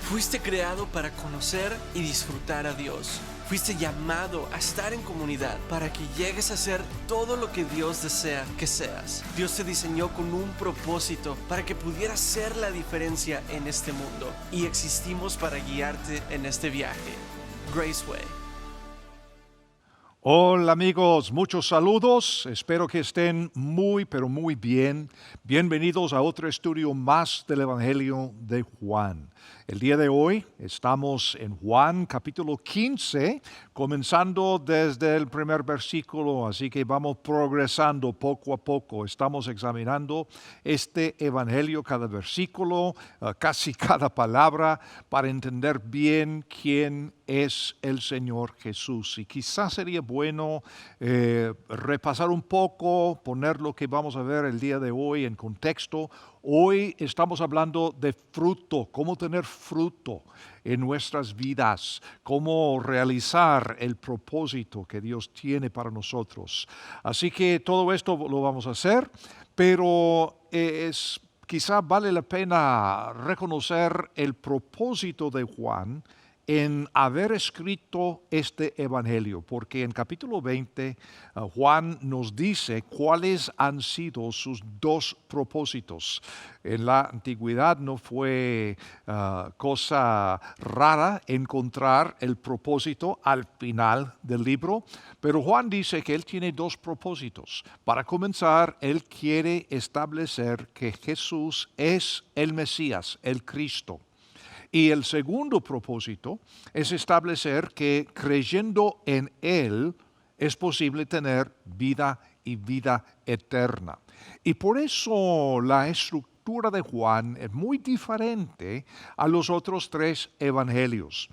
Fuiste creado para conocer y disfrutar a Dios. Fuiste llamado a estar en comunidad para que llegues a ser todo lo que Dios desea que seas. Dios te diseñó con un propósito para que pudieras ser la diferencia en este mundo, y existimos para guiarte en este viaje. Graceway. Hola amigos, muchos saludos, espero que estén pero muy bien. Bienvenidos a otro estudio más del Evangelio de Juan. El día de hoy estamos en Juan capítulo 15, comenzando desde el primer versículo, así que vamos progresando poco a poco. Estamos examinando este Evangelio, cada versículo, casi cada palabra, para entender bien quién es el Señor Jesús. Y quizás sería bueno repasar un poco, poner lo que vamos a ver el día de hoy en contexto. Hoy estamos hablando de fruto, cómo tener fruto en nuestras vidas, cómo realizar el propósito que Dios tiene para nosotros. Así que todo esto lo vamos a hacer, pero quizá vale la pena reconocer el propósito de Juan en haber escrito este evangelio, porque en capítulo 20 Juan nos dice cuáles han sido sus dos propósitos. En la antigüedad no fue cosa rara encontrar el propósito al final del libro, pero Juan dice que él tiene dos propósitos. Para comenzar, él quiere establecer que Jesús es el Mesías, el Cristo. Y el segundo propósito es establecer que creyendo en Él es posible tener vida y vida eterna. Y por eso la estructura de Juan es muy diferente a los otros tres evangelios.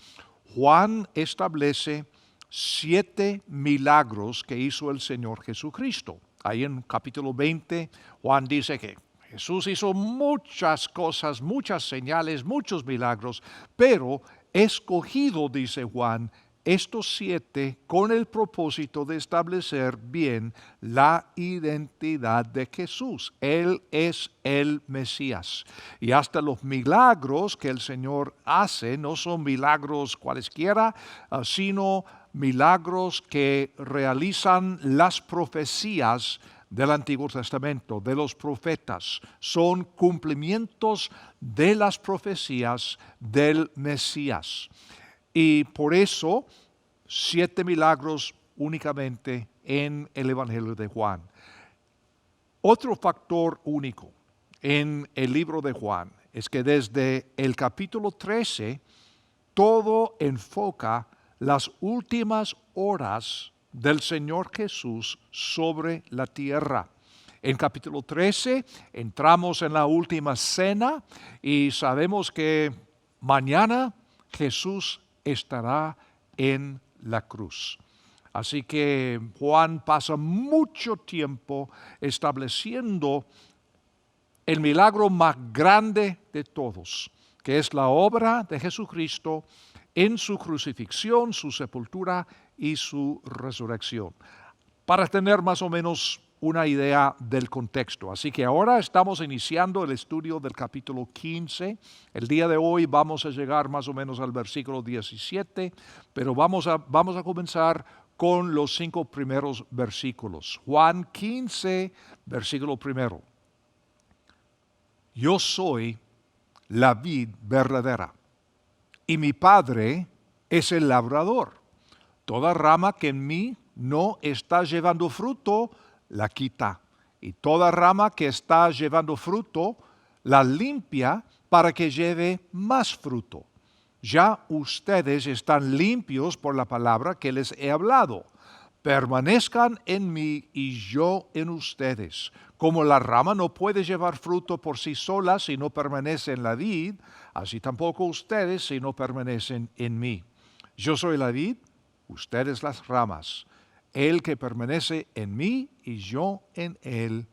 Juan establece 7 milagros que hizo el Señor Jesucristo. Ahí en capítulo 20, Juan dice que Jesús hizo muchas cosas, muchas señales, muchos milagros, pero escogido, dice Juan, estos 7 con el propósito de establecer bien la identidad de Jesús. Él es el Mesías. Y hasta los milagros que el Señor hace no son milagros cualesquiera, sino milagros que realizan las profecías del Antiguo Testamento, de los profetas. Son cumplimientos de las profecías del Mesías. Y por eso, 7 milagros únicamente en el Evangelio de Juan. Otro factor único en el libro de Juan es que desde el capítulo 13, todo enfoca las últimas horas del Señor Jesús sobre la tierra. En capítulo 13 entramos en la última cena y sabemos que mañana Jesús estará en la cruz. Así que Juan pasa mucho tiempo estableciendo el milagro más grande de todos, que es la obra de Jesucristo en su crucifixión, su sepultura y su resurrección, para tener más o menos una idea del contexto. Así que ahora estamos iniciando el estudio del capítulo 15. El día de hoy vamos a llegar más o menos al versículo 17, pero vamos a comenzar con los 5 primeros versículos. Juan 15, versículo primero. Yo soy la vid verdadera, y mi Padre es el labrador. Toda rama que en mí no está llevando fruto, la quita. Y toda rama que está llevando fruto, la limpia para que lleve más fruto. Ya ustedes están limpios por la palabra que les he hablado. Permanezcan en mí y yo en ustedes. Como la rama no puede llevar fruto por sí sola si no permanece en la vid, así tampoco ustedes si no permanecen en mí. Yo soy la vid, ustedes las ramas. El que permanece en mí y yo en él,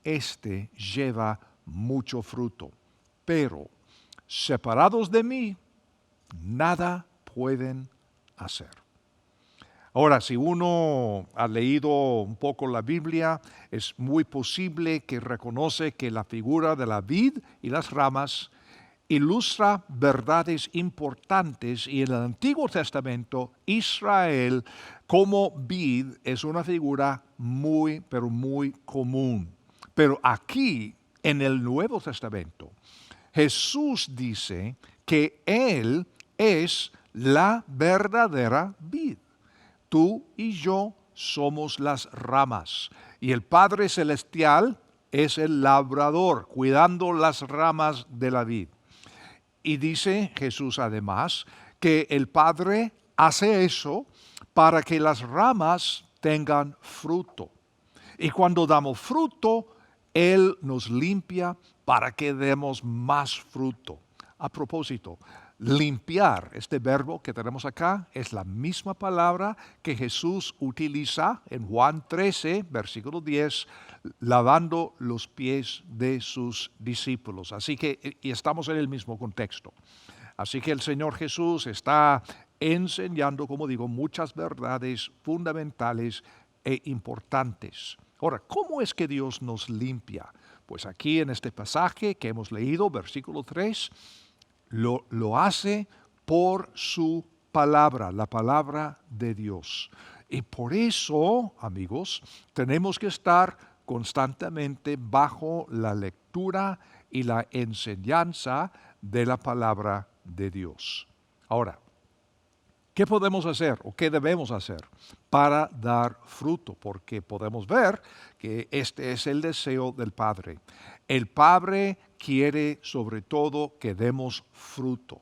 éste lleva mucho fruto. Pero separados de mí, nada pueden hacer. Ahora, si uno ha leído un poco la Biblia, es muy posible que reconoce que la figura de la vid y las ramas ilustra verdades importantes y en el Antiguo Testamento Israel como vid es una figura muy, pero muy común. Pero aquí en el Nuevo Testamento Jesús dice que Él es la verdadera vid. Tú y yo somos las ramas y el Padre Celestial es el labrador cuidando las ramas de la vid. Y dice Jesús además que el Padre hace eso para que las ramas tengan fruto. Y cuando damos fruto, Él nos limpia para que demos más fruto. A propósito, limpiar, este verbo que tenemos acá, es la misma palabra que Jesús utiliza en Juan 13, versículo 10, lavando los pies de sus discípulos. Así que, y estamos en el mismo contexto. Así que el Señor Jesús está enseñando, como digo, muchas verdades fundamentales e importantes. Ahora, ¿cómo es que Dios nos limpia? Pues aquí en este pasaje que hemos leído, versículo 3, lo hace por su palabra, la palabra de Dios. Y por eso, amigos, tenemos que estar constantemente bajo la lectura y la enseñanza de la palabra de Dios. Ahora, ¿qué podemos hacer o qué debemos hacer para dar fruto? Porque podemos ver que este es el deseo del Padre. El Padre quiere sobre todo que demos fruto.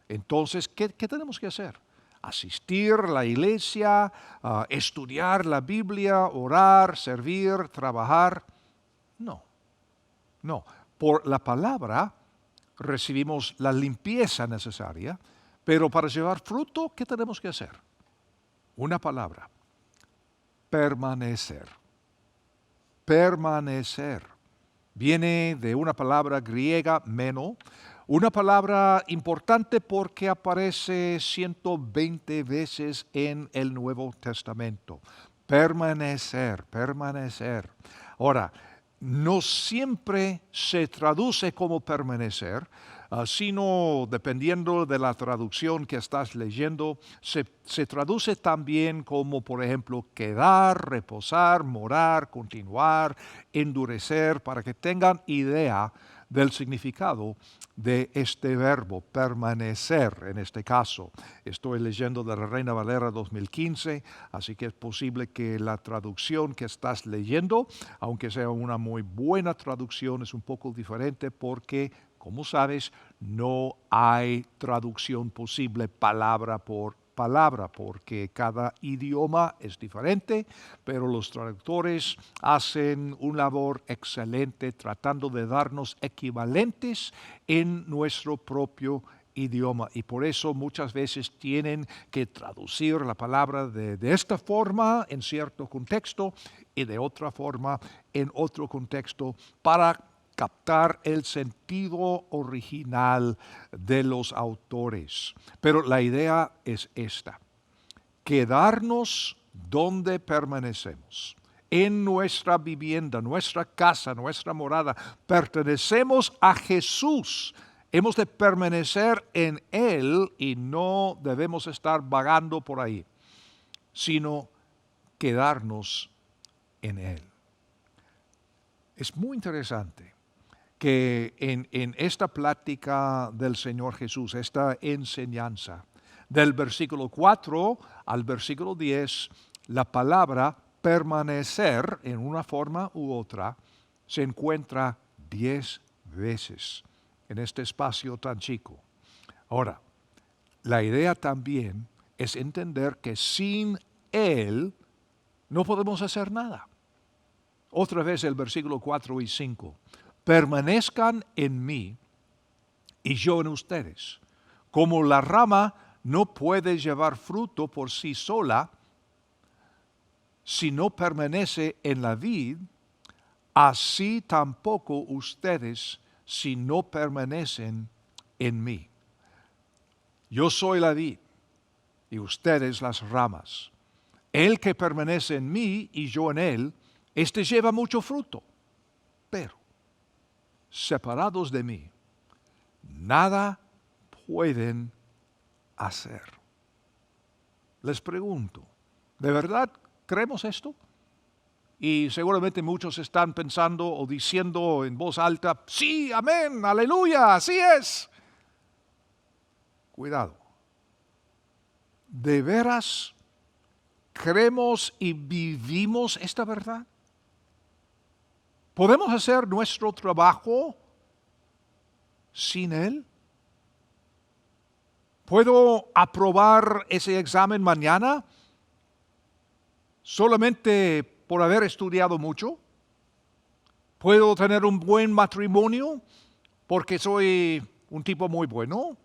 Entonces, ¿qué tenemos que hacer? Asistir a la iglesia, estudiar la Biblia, orar, servir, trabajar. No. Por la palabra recibimos la limpieza necesaria, pero para llevar fruto, ¿qué tenemos que hacer? Una palabra: permanecer. Permanecer. Viene de una palabra griega, meno, una palabra importante porque aparece 120 veces en el Nuevo Testamento. Permanecer. Ahora, no siempre se traduce como permanecer, sino dependiendo de la traducción que estás leyendo, se traduce también como, por ejemplo, quedar, reposar, morar, continuar, endurecer, para que tengan idea del significado de este verbo, permanecer en este caso. Estoy leyendo de la Reina Valera 2015, así que es posible que la traducción que estás leyendo, aunque sea una muy buena traducción, es un poco diferente porque, como sabes, no hay traducción posible palabra por palabra, porque cada idioma es diferente, pero los traductores hacen una labor excelente tratando de darnos equivalentes en nuestro propio idioma, y por eso muchas veces tienen que traducir la palabra de esta forma en cierto contexto y de otra forma en otro contexto para captar el sentido original de los autores. Pero la idea es esta: quedarnos donde permanecemos, en nuestra vivienda, nuestra casa, nuestra morada. Pertenecemos a Jesús. Hemos de permanecer en Él y no debemos estar vagando por ahí, sino quedarnos en Él. Es muy interesante que en esta plática del Señor Jesús, esta enseñanza, del versículo 4 al versículo 10, la palabra permanecer en una forma u otra se encuentra 10 veces en este espacio tan chico. Ahora, la idea también es entender que sin Él no podemos hacer nada. Otra vez el versículo 4 y 5. Permanezcan en mí y yo en ustedes. Como la rama no puede llevar fruto por sí sola si no permanece en la vid, así tampoco ustedes si no permanecen en mí. Yo soy la vid y ustedes las ramas. El que permanece en mí y yo en él, éste lleva mucho fruto. Pero separados de mí, nada pueden hacer. Les pregunto, ¿de verdad creemos esto? Y seguramente muchos están pensando o diciendo en voz alta, sí, amén, aleluya, así es. Cuidado. ¿De veras creemos y vivimos esta verdad? ¿Podemos hacer nuestro trabajo sin Él? ¿Puedo aprobar ese examen mañana solamente por haber estudiado mucho? ¿Puedo tener un buen matrimonio porque soy un tipo muy bueno,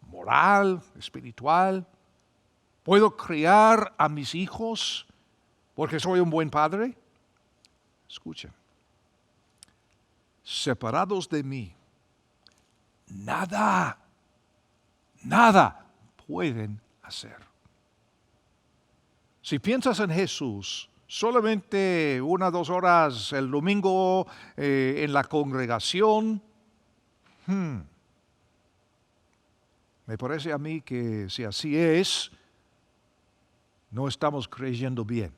moral, espiritual? ¿Puedo criar a mis hijos porque soy un buen padre? Escuchen, separados de mí, nada pueden hacer. Si piensas en Jesús, solamente 1 o 2 horas el domingo en la congregación, me parece a mí que si así es, no estamos creyendo bien.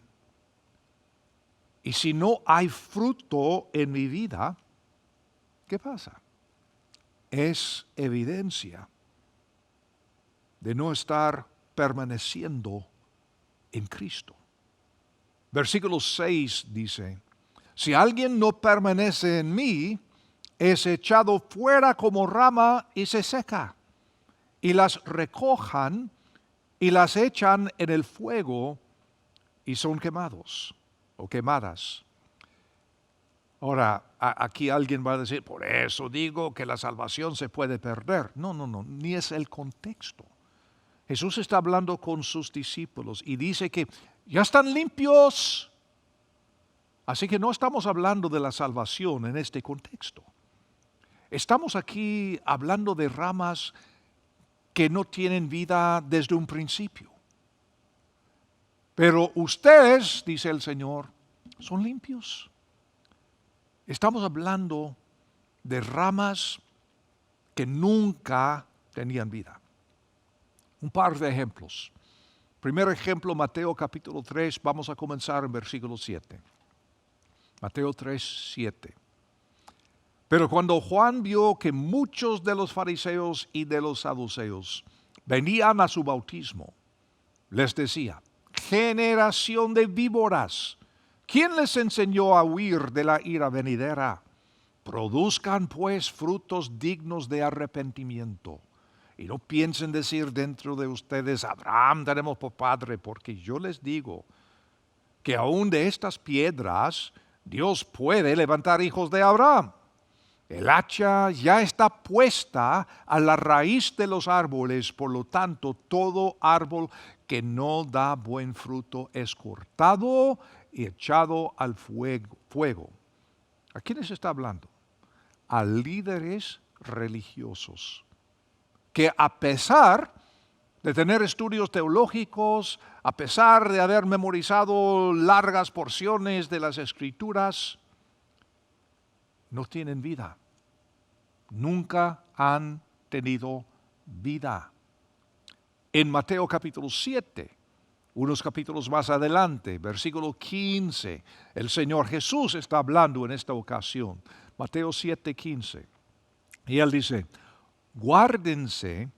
Y si no hay fruto en mi vida, ¿qué pasa? Es evidencia de no estar permaneciendo en Cristo. Versículo 6 dice, si alguien no permanece en mí, es echado fuera como rama y se seca, y las recojan y las echan en el fuego y son quemados o quemadas. Ahora, aquí alguien va a decir, por eso digo que la salvación se puede perder. No, ni es el contexto. Jesús está hablando con sus discípulos y dice que ya están limpios. Así que no estamos hablando de la salvación en este contexto. Estamos aquí hablando de ramas que no tienen vida desde un principio. Pero ustedes, dice el Señor, son limpios. Estamos hablando de ramas que nunca tenían vida. Un par de ejemplos. Primer ejemplo, Mateo capítulo 3, vamos a comenzar en versículo 7. Mateo 3, 7. Pero cuando Juan vio que muchos de los fariseos y de los saduceos venían a su bautismo, les decía, generación de víboras, ¿quién les enseñó a huir de la ira venidera? Produzcan pues frutos dignos de arrepentimiento. Y no piensen decir dentro de ustedes, Abraham tenemos por padre, porque yo les digo que aún de estas piedras Dios puede levantar hijos de Abraham. El hacha ya está puesta a la raíz de los árboles, por lo tanto, todo árbol que no da buen fruto es cortado y echado al fuego. ¿A quiénes está hablando? A líderes religiosos que a pesar de tener estudios teológicos, a pesar de haber memorizado largas porciones de las Escrituras, no tienen vida. Nunca han tenido vida. En Mateo capítulo 7, unos capítulos más adelante, versículo 15, el Señor Jesús está hablando en esta ocasión. Mateo 7, 15. Y Él dice, guárdense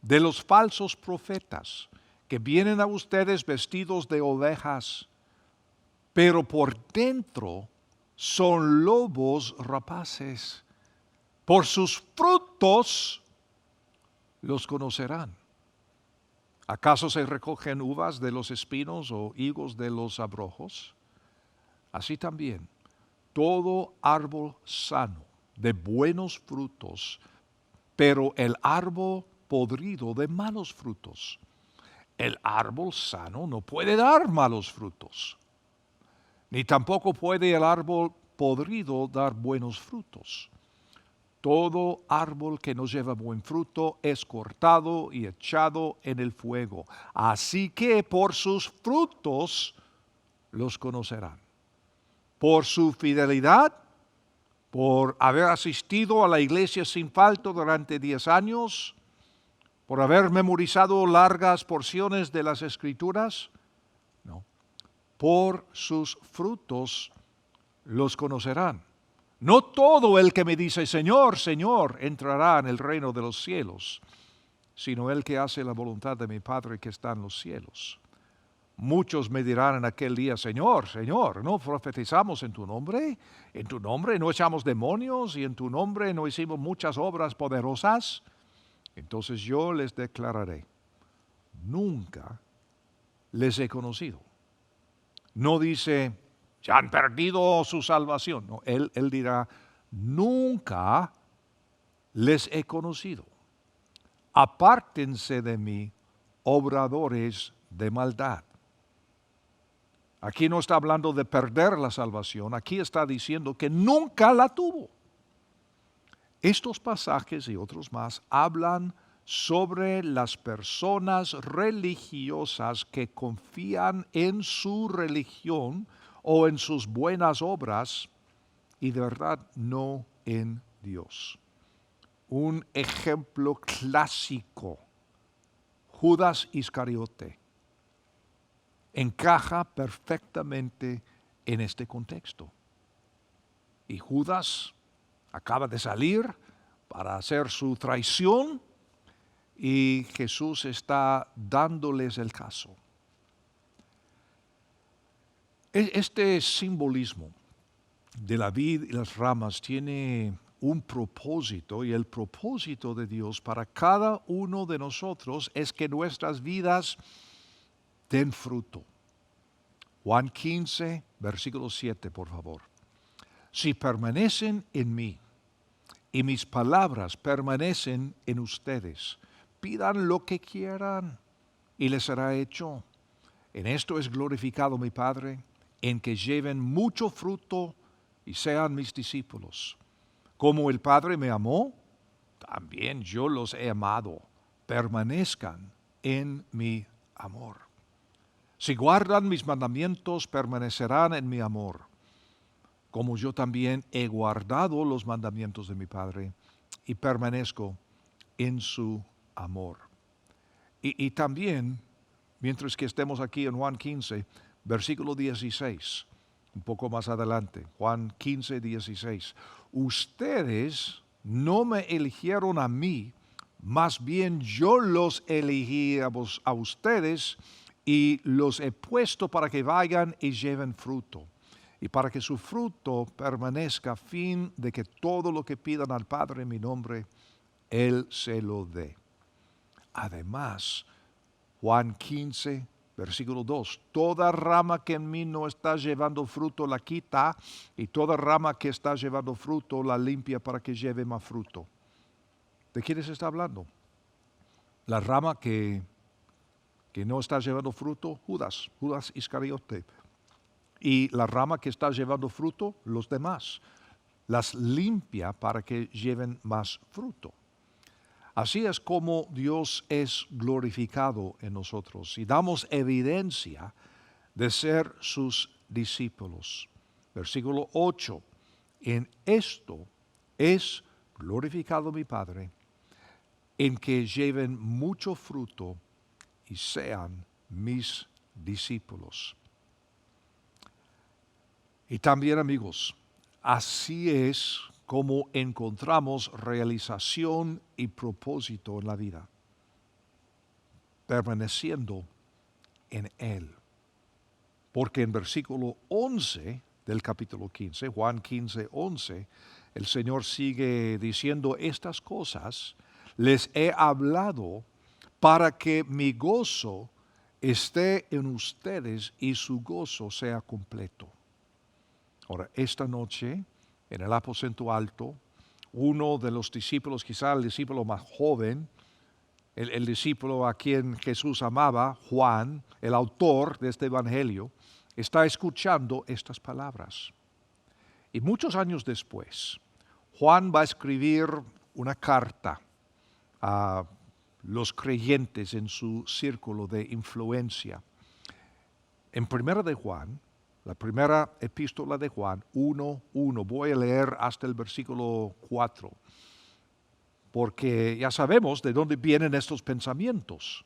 de los falsos profetas que vienen a ustedes vestidos de ovejas, pero por dentro son lobos rapaces. Por sus frutos los conocerán. ¿Acaso se recogen uvas de los espinos o higos de los abrojos? Así también, todo árbol sano, de buenos frutos, pero el árbol podrido de malos frutos. El árbol sano no puede dar malos frutos, ni tampoco puede el árbol podrido dar buenos frutos. Todo árbol que no lleva buen fruto es cortado y echado en el fuego. Así que por sus frutos los conocerán. Por su fidelidad, por haber asistido a la iglesia sin falta durante 10 años, por haber memorizado largas porciones de las Escrituras. No, por sus frutos los conocerán. No todo el que me dice, Señor, Señor, entrará en el reino de los cielos, sino el que hace la voluntad de mi Padre que está en los cielos. Muchos me dirán en aquel día, Señor, Señor, ¿no profetizamos en tu nombre? ¿En tu nombre no echamos demonios? ¿Y en tu nombre no hicimos muchas obras poderosas? Entonces yo les declararé, nunca les he conocido. No dice, se han perdido su salvación. No, él dirá, nunca les he conocido. Apártense de mí, obradores de maldad. Aquí no está hablando de perder la salvación, aquí está diciendo que nunca la tuvo. Estos pasajes y otros más hablan sobre las personas religiosas que confían en su religión o en sus buenas obras y de verdad no en Dios. Un ejemplo clásico, Judas Iscariote, encaja perfectamente en este contexto. Y Judas acaba de salir para hacer su traición y Jesús está dándoles el caso. Este simbolismo de la vid y las ramas tiene un propósito, y el propósito de Dios para cada uno de nosotros es que nuestras vidas den fruto. Juan 15, versículo 7, por favor. Si permanecen en mí y mis palabras permanecen en ustedes, pidan lo que quieran y les será hecho. En esto es glorificado mi Padre, en que lleven mucho fruto y sean mis discípulos. Como el Padre me amó, también yo los he amado. Permanezcan en mi amor. Si guardan mis mandamientos, permanecerán en mi amor, como yo también he guardado los mandamientos de mi Padre y permanezco en su amor. Y también, mientras que estemos aquí en Juan 15, versículo 16, un poco más adelante, Juan 15, 16. Ustedes no me eligieron a mí, más bien yo los elegí a ustedes y los he puesto para que vayan y lleven fruto, y para que su fruto permanezca a fin de que todo lo que pidan al Padre en mi nombre, Él se lo dé. Además, Juan 15, versículo 2, toda rama que en mí no está llevando fruto la quita, y toda rama que está llevando fruto la limpia para que lleve más fruto. ¿De quiénes está hablando? La rama que no está llevando fruto, Judas Iscariote. Y la rama que está llevando fruto, los demás. Las limpia para que lleven más fruto. Así es como Dios es glorificado en nosotros y damos evidencia de ser sus discípulos. Versículo 8. En esto es glorificado mi Padre, en que lleven mucho fruto y sean mis discípulos. Y también, amigos, así es como encontramos realización y propósito en la vida, permaneciendo en Él. Porque en versículo 11 del capítulo 15, Juan 15, 11, el Señor sigue diciendo estas cosas, les he hablado para que mi gozo esté en ustedes y su gozo sea completo. Ahora, esta noche, en el aposento alto, uno de los discípulos, quizá el discípulo más joven, el discípulo a quien Jesús amaba, Juan, el autor de este evangelio, está escuchando estas palabras. Y muchos años después, Juan va a escribir una carta a los creyentes en su círculo de influencia. En Primera de Juan, La primera epístola de Juan 1:1. Voy a leer hasta el versículo 4, porque ya sabemos de dónde vienen estos pensamientos.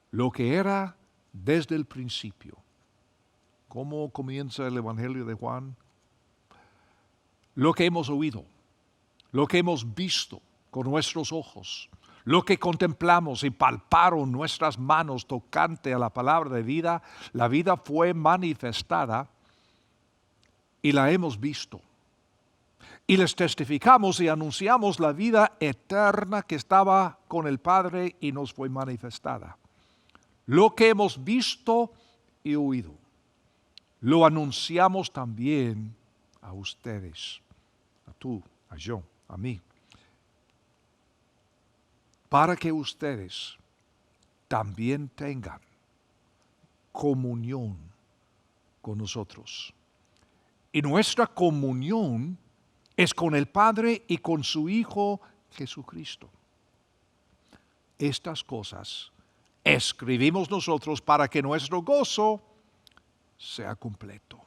Lo que era desde el principio. ¿Cómo comienza el Evangelio de Juan? Lo que hemos oído, lo que hemos visto con nuestros ojos, lo que contemplamos y palparon nuestras manos tocante a la palabra de vida, la vida fue manifestada y la hemos visto. Y les testificamos y anunciamos la vida eterna que estaba con el Padre y nos fue manifestada. Lo que hemos visto y oído, lo anunciamos también a ustedes, a tú, a yo, a mí, para que ustedes también tengan comunión con nosotros. Y nuestra comunión es con el Padre y con su Hijo Jesucristo. Estas cosas escribimos nosotros para que nuestro gozo sea completo,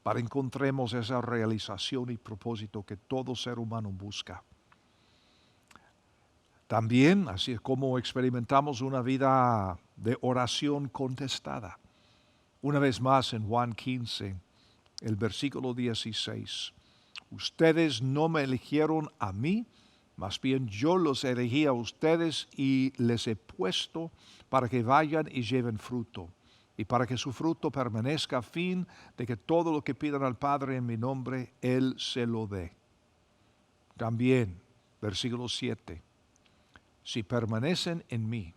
para que encontremos esa realización y propósito que todo ser humano busca. También, así es como experimentamos una vida de oración contestada. Una vez más en Juan 15, el versículo 16. Ustedes no me eligieron a mí, más bien yo los elegí a ustedes y les he puesto para que vayan y lleven fruto, y para que su fruto permanezca a fin de que todo lo que pidan al Padre en mi nombre, Él se lo dé. También, versículo 7. Si permanecen en mí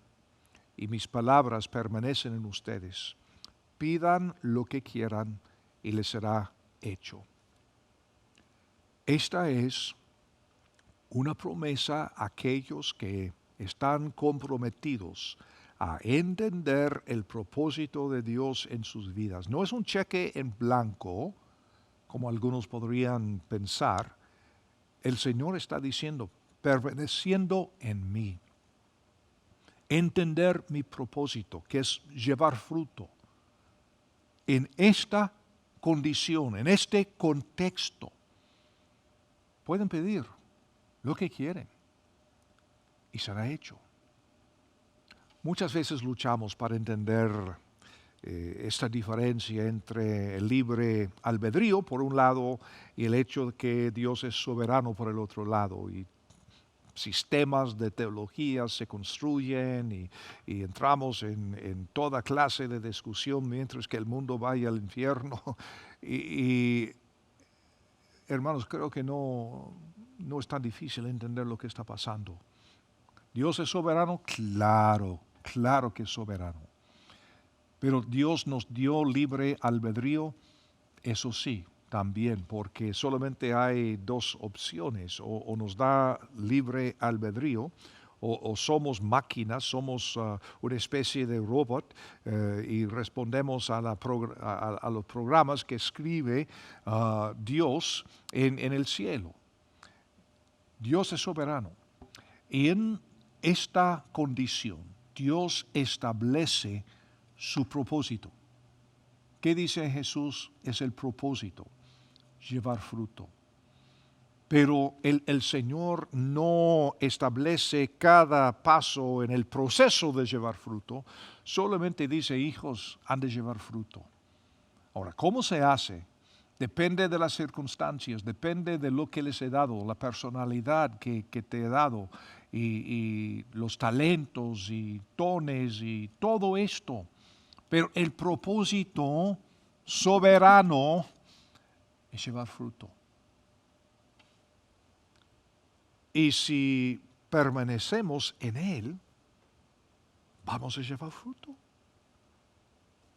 y mis palabras permanecen en ustedes, pidan lo que quieran y les será hecho. Esta es una promesa a aquellos que están comprometidos a entender el propósito de Dios en sus vidas. No es un cheque en blanco, como algunos podrían pensar. El Señor está diciendo, permaneciendo en mí, entender mi propósito, que es llevar fruto. En esta condición, en este contexto, pueden pedir lo que quieren y será hecho. Muchas veces luchamos para entender esta diferencia entre el libre albedrío por un lado y el hecho de que Dios es soberano por el otro lado. Y sistemas de teología se construyen y entramos en toda clase de discusión mientras que el mundo vaya al infierno. y hermanos, creo que no es tan difícil entender lo que está pasando. ¿Dios es soberano? Claro que es soberano. Pero Dios nos dio libre albedrío, eso sí, también, porque solamente hay dos opciones, o nos da libre albedrío, o somos máquinas, somos una especie de robot y respondemos a los programas que escribe Dios en el cielo. Dios es soberano. Y en esta condición, Dios establece su propósito. ¿Qué dice Jesús? Es el propósito, llevar fruto. Pero el Señor no establece cada paso en el proceso de llevar fruto, solamente dice, hijos, han de llevar fruto. Ahora, ¿cómo se hace? Depende de las circunstancias, depende de lo que les he dado, la personalidad que te he dado, y los talentos y dones y todo esto. Pero el propósito soberano es llevar fruto. Y si permanecemos en Él, vamos a llevar fruto.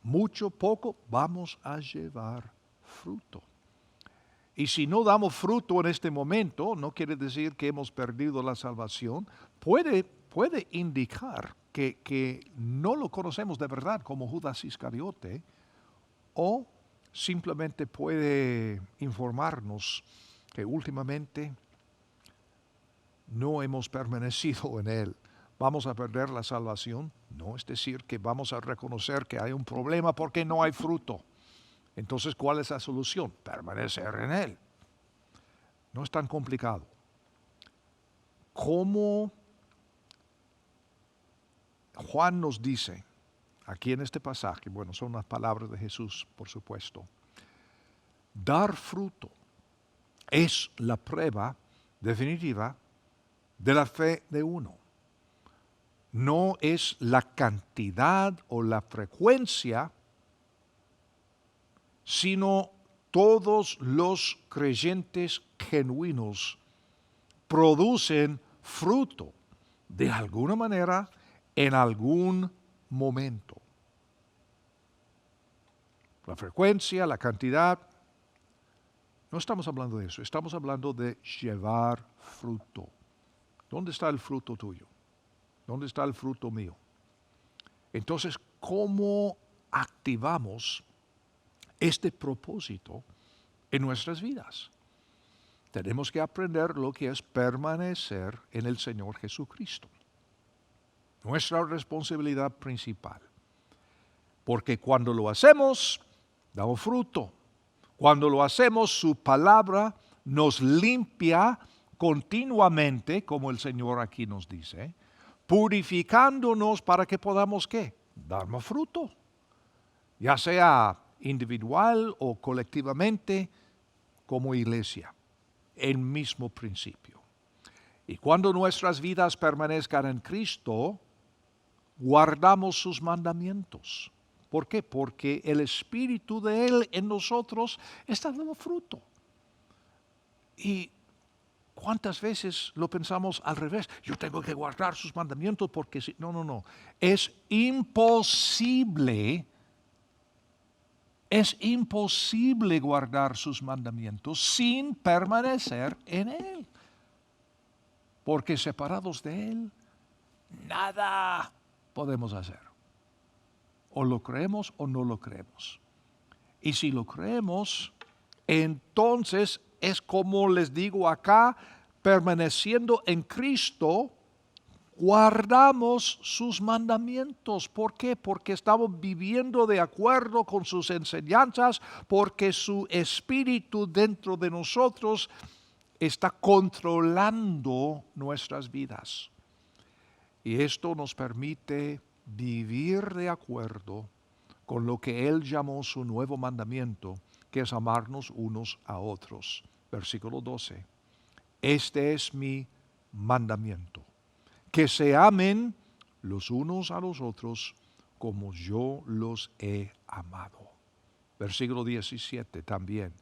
Mucho, poco, vamos a llevar fruto. Y si no damos fruto en este momento, no quiere decir que hemos perdido la salvación. Puede indicar que no lo conocemos de verdad como Judas Iscariote, o simplemente puede informarnos que últimamente no hemos permanecido en Él. ¿Vamos a perder la salvación? No, es decir, que vamos a reconocer que hay un problema porque no hay fruto. Entonces, ¿cuál es la solución? Permanecer en Él. No es tan complicado. ¿Cómo Juan nos dice aquí en este pasaje? Bueno, son las palabras de Jesús, por supuesto. Dar fruto es la prueba definitiva de la fe de uno. No es la cantidad o la frecuencia, sino todos los creyentes genuinos producen fruto de alguna manera en algún momento. La frecuencia, la cantidad, no estamos hablando de eso, estamos hablando de llevar fruto. ¿Dónde está el fruto tuyo? ¿Dónde está el fruto mío? Entonces, ¿cómo activamos este propósito en nuestras vidas? Tenemos que aprender lo que es permanecer en el Señor Jesucristo. Nuestra responsabilidad principal. Porque cuando lo hacemos, damos fruto. Cuando lo hacemos, su palabra nos limpia continuamente, como el Señor aquí nos dice, purificándonos para que podamos, ¿qué? Dar más fruto. Ya sea individual o colectivamente, como iglesia. El mismo principio. Y cuando nuestras vidas permanezcan en Cristo, guardamos sus mandamientos. ¿Por qué? Porque el Espíritu de Él en nosotros está dando fruto. Y ¿cuántas veces lo pensamos al revés? Yo tengo que guardar sus mandamientos porque si... No. Es imposible guardar sus mandamientos sin permanecer en Él. Porque separados de Él, nada podemos hacer. O lo creemos o no lo creemos. Y si lo creemos, entonces es como les digo acá, permaneciendo en Cristo, guardamos sus mandamientos. ¿Por qué? Porque estamos viviendo de acuerdo con sus enseñanzas, porque su espíritu dentro de nosotros está controlando nuestras vidas. Y esto nos permite vivir de acuerdo con lo que Él llamó su nuevo mandamiento, que es amarnos unos a otros. Versículo 12. Este es mi mandamiento, que se amen los unos a los otros como yo los he amado. Versículo 17 también.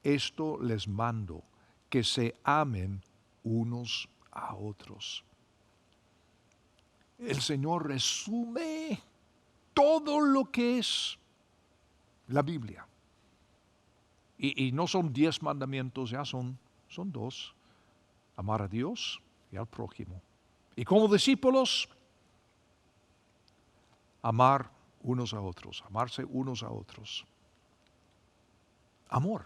Esto les mando, que se amen unos a otros. El Señor resume todo lo que es la Biblia. Y no son 10 mandamientos, ya son 2. Amar a Dios y al prójimo. Y como discípulos, amar unos a otros, amarse unos a otros. Amor.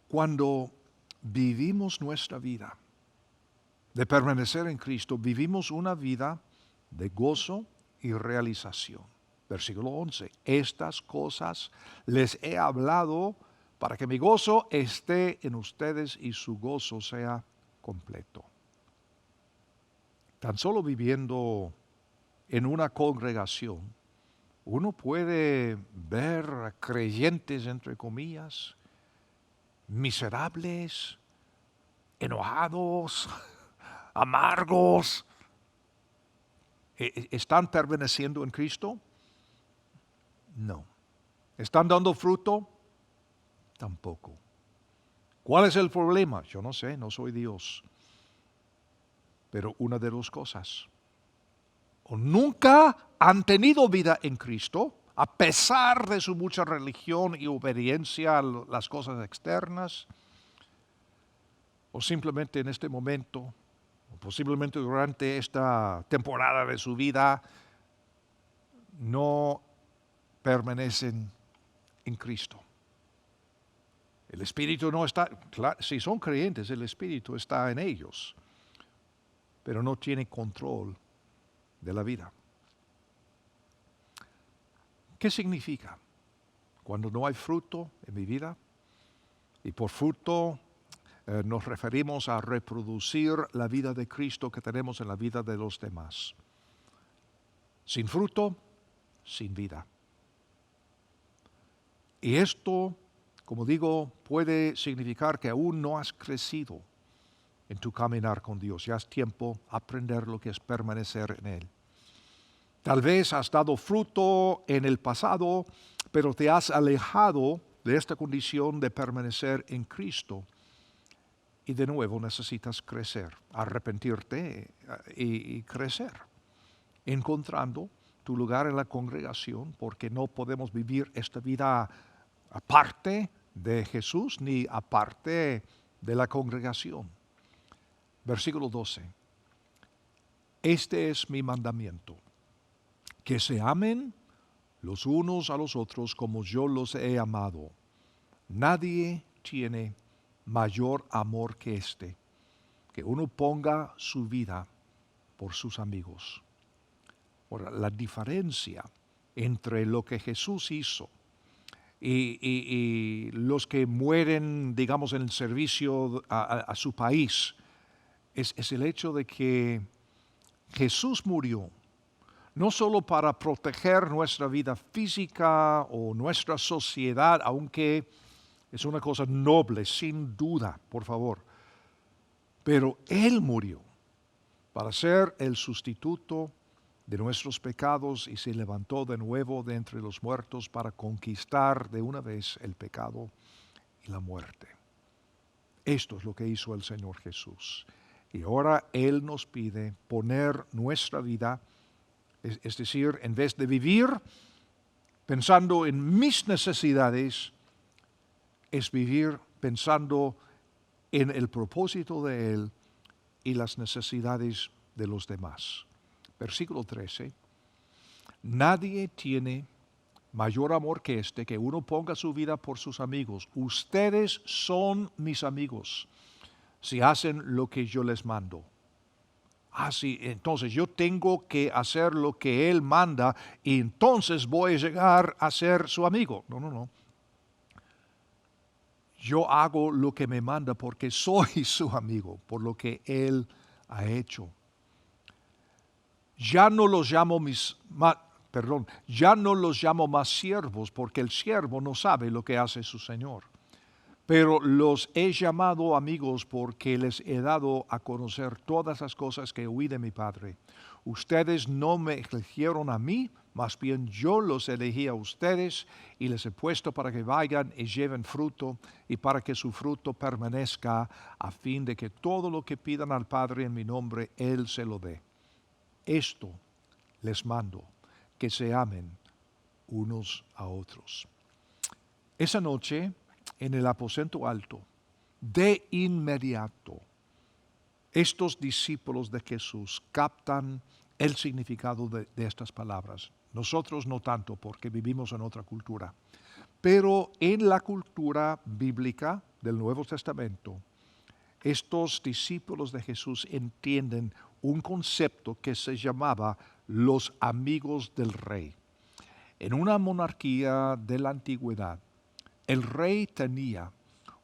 Cuando vivimos nuestra vida de permanecer en Cristo, vivimos una vida de gozo y realización. Versículo 11. Estas cosas les he hablado para que mi gozo esté en ustedes y su gozo sea completo. Tan solo viviendo en una congregación, uno puede ver creyentes, entre comillas, miserables, enojados, amargos. ¿Están permaneciendo en Cristo? No. ¿Están dando fruto? Tampoco. ¿Cuál es el problema? Yo no sé, no soy Dios. Pero una de dos cosas. O nunca han tenido vida en Cristo, a pesar de su mucha religión y obediencia a las cosas externas, o simplemente en este momento, o posiblemente durante esta temporada de su vida, no permanecen en Cristo. El Espíritu no está, claro, si son creyentes, el Espíritu está en ellos, pero no tiene control de la vida. ¿Qué significa? Cuando no hay fruto en mi vida, y por fruto nos referimos a reproducir la vida de Cristo que tenemos en la vida de los demás. Sin fruto, sin vida. Y esto, como digo, puede significar que aún no has crecido en tu caminar con Dios. Ya es tiempo aprender lo que es permanecer en Él. Tal vez has dado fruto en el pasado, pero te has alejado de esta condición de permanecer en Cristo. Y de nuevo necesitas crecer, arrepentirte y crecer, encontrando tu lugar en la congregación, porque no podemos vivir esta vida aparte de Jesús ni aparte de la congregación. Versículo 12. Este es mi mandamiento, que se amen los unos a los otros como yo los he amado. Nadie tiene mayor amor que este, que uno ponga su vida por sus amigos. Ahora, la diferencia entre lo que Jesús hizo y los que mueren, digamos, en el servicio a su país, es el hecho de que Jesús murió no solo para proteger nuestra vida física o nuestra sociedad, aunque es una cosa noble, sin duda, por favor. Pero Él murió para ser el sustituto de nuestros pecados y se levantó de nuevo de entre los muertos para conquistar de una vez el pecado y la muerte. Esto es lo que hizo el Señor Jesús. Y ahora Él nos pide poner nuestra vida, es decir, en vez de vivir pensando en mis necesidades, es vivir pensando en el propósito de Él y las necesidades de los demás. Versículo 13. Nadie tiene mayor amor que este, que uno ponga su vida por sus amigos. Ustedes son mis amigos si hacen lo que yo les mando. Sí, entonces yo tengo que hacer lo que Él manda y entonces voy a llegar a ser su amigo. No. Yo hago lo que me manda porque soy su amigo, por lo que Él ha hecho. Ya no los llamo más siervos, porque el siervo no sabe lo que hace su Señor. Pero los he llamado amigos porque les he dado a conocer todas las cosas que oí de mi Padre. Ustedes no me eligieron a mí, más bien yo los elegí a ustedes y les he puesto para que vayan y lleven fruto y para que su fruto permanezca, a fin de que todo lo que pidan al Padre en mi nombre, Él se lo dé. Esto les mando, que se amen unos a otros. Esa noche, en el aposento alto, de inmediato, estos discípulos de Jesús captan el significado de estas palabras. Nosotros no tanto, porque vivimos en otra cultura. Pero en la cultura bíblica del Nuevo Testamento, estos discípulos de Jesús entienden un concepto que se llamaba los amigos del rey. En una monarquía de la antigüedad, el rey tenía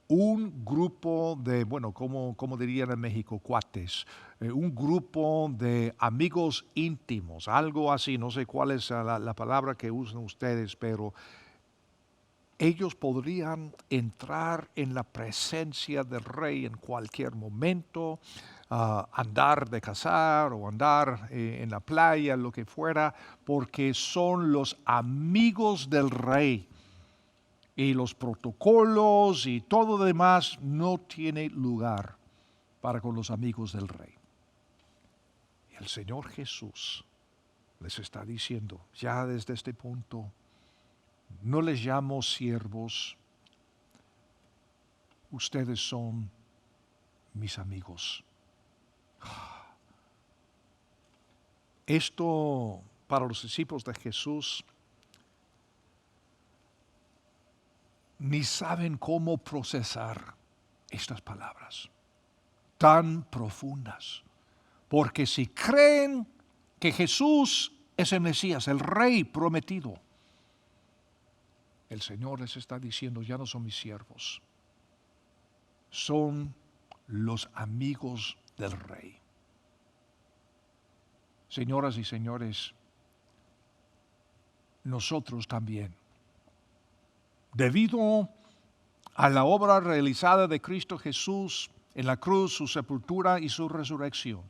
un grupo de, como dirían en México, cuates, un grupo de amigos íntimos, algo así, no sé cuál es la palabra que usan ustedes, pero ellos podrían entrar en la presencia del rey en cualquier momento, andar de cazar o andar en la playa, lo que fuera, porque son los amigos del rey. Y los protocolos y todo lo demás no tiene lugar para con los amigos del rey. Y el Señor Jesús les está diciendo, ya desde este punto, no les llamo siervos, ustedes son mis amigos. Esto para los discípulos de Jesús ni saben cómo procesar estas palabras tan profundas. Porque si creen que Jesús es el Mesías, el Rey prometido, el Señor les está diciendo, ya no son mis siervos, son los amigos del Rey. Señoras y señores, nosotros también, debido a la obra realizada de Cristo Jesús en la cruz, su sepultura y su resurrección,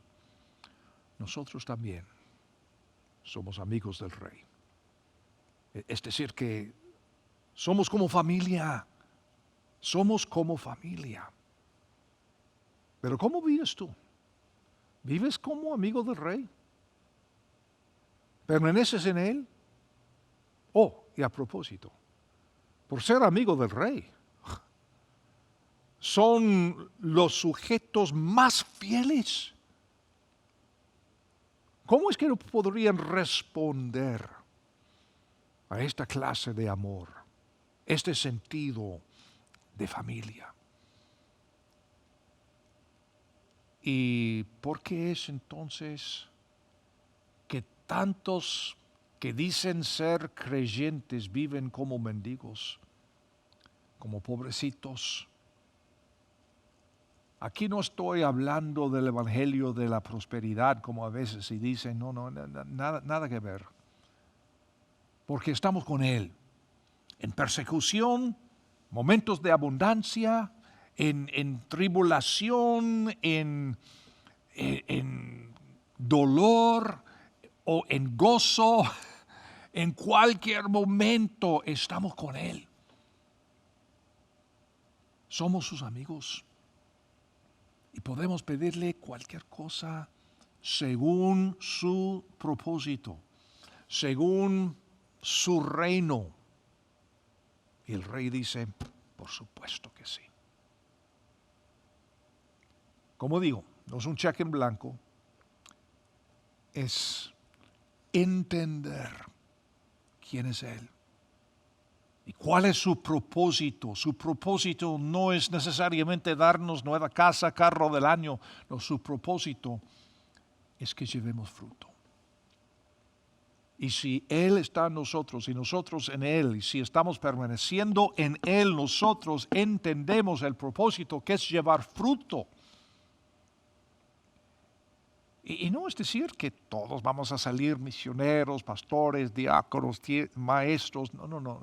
nosotros también somos amigos del Rey. Es decir, que somos como familia, somos como familia. Pero ¿cómo vives tú? ¿Vives como amigo del Rey? ¿Permaneces en Él? Oh, y a propósito, por ser amigo del Rey, son los sujetos más fieles. ¿Cómo es que no podrían responder a esta clase de amor, este sentido de familia? ¿Y por qué es entonces que tantos que dicen ser creyentes viven como mendigos, como pobrecitos? Aquí no estoy hablando del evangelio de la prosperidad, como a veces se dice, no, nada que ver. Porque estamos con Él, en persecución, momentos de abundancia, en tribulación, en dolor o en gozo, en cualquier momento estamos con Él. Somos sus amigos y podemos pedirle cualquier cosa según su propósito, según su reino. Y el Rey dice, por supuesto que sí. Como digo, no es un cheque en blanco, es entender quién es Él y cuál es su propósito. Su propósito no es necesariamente darnos nueva casa, carro del año. No, su propósito es que llevemos fruto. Y si Él está en nosotros y nosotros en Él, y si estamos permaneciendo en Él, nosotros entendemos el propósito que es llevar fruto. Y no es decir que todos vamos a salir misioneros, pastores, diáconos, maestros. No.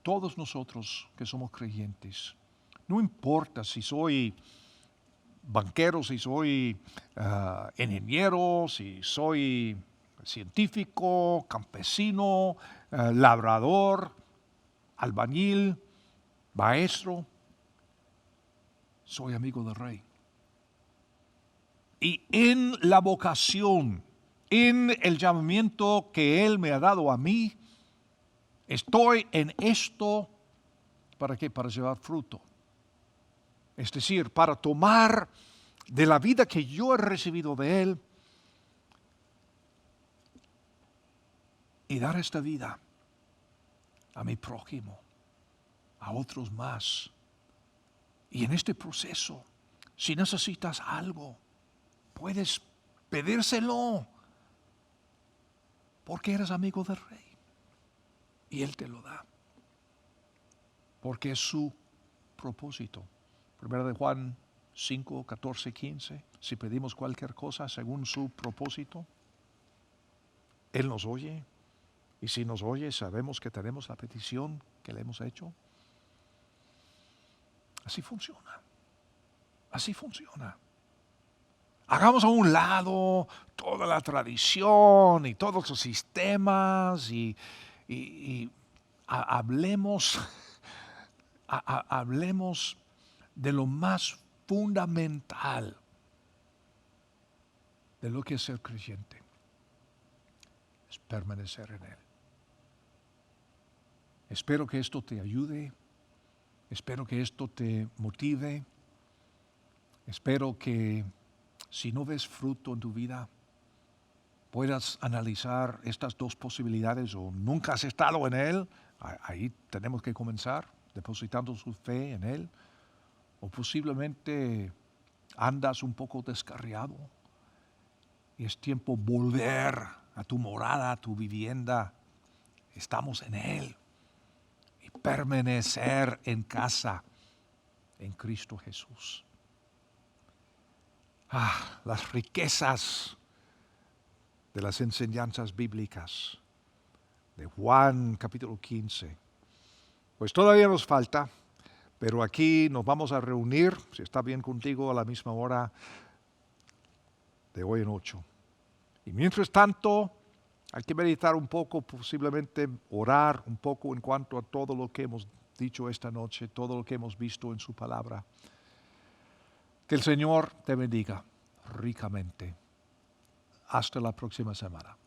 Todos nosotros que somos creyentes, no importa si soy banquero, si soy ingeniero, si soy científico, campesino, labrador, albañil, maestro, soy amigo del Rey. Y en la vocación, en el llamamiento que Él me ha dado a mí, estoy en esto, ¿para qué? Para llevar fruto. Es decir, para tomar de la vida que yo he recibido de Él y dar esta vida a mi prójimo, a otros más. Y en este proceso, si necesitas algo, puedes pedírselo, porque eres amigo del Rey. Y Él te lo da, porque es su propósito. Primera de Juan 5, 14, 15. Si pedimos cualquier cosa según su propósito, Él nos oye. Y si nos oye, sabemos que tenemos la petición que le hemos hecho. Así funciona. Así funciona. Hagamos a un lado toda la tradición y todos los sistemas y hablemos de lo más fundamental de lo que es ser creyente. Es permanecer en Él. Espero que esto te ayude. Espero que esto te motive. Espero que si no ves fruto en tu vida, puedas analizar estas dos posibilidades, o nunca has estado en Él. Ahí tenemos que comenzar depositando su fe en Él, o posiblemente andas un poco descarriado y es tiempo volver a tu morada, a tu vivienda. Estamos en Él. permanecer en casa en Cristo Jesús. Las riquezas de las enseñanzas bíblicas de Juan capítulo 15. Pues todavía nos falta, pero aquí nos vamos a reunir, si está bien contigo, a la misma hora de hoy en 8. Y mientras tanto, hay que meditar un poco, posiblemente orar un poco en cuanto a todo lo que hemos dicho esta noche, todo lo que hemos visto en su palabra. Que el Señor te bendiga ricamente. Hasta la próxima semana.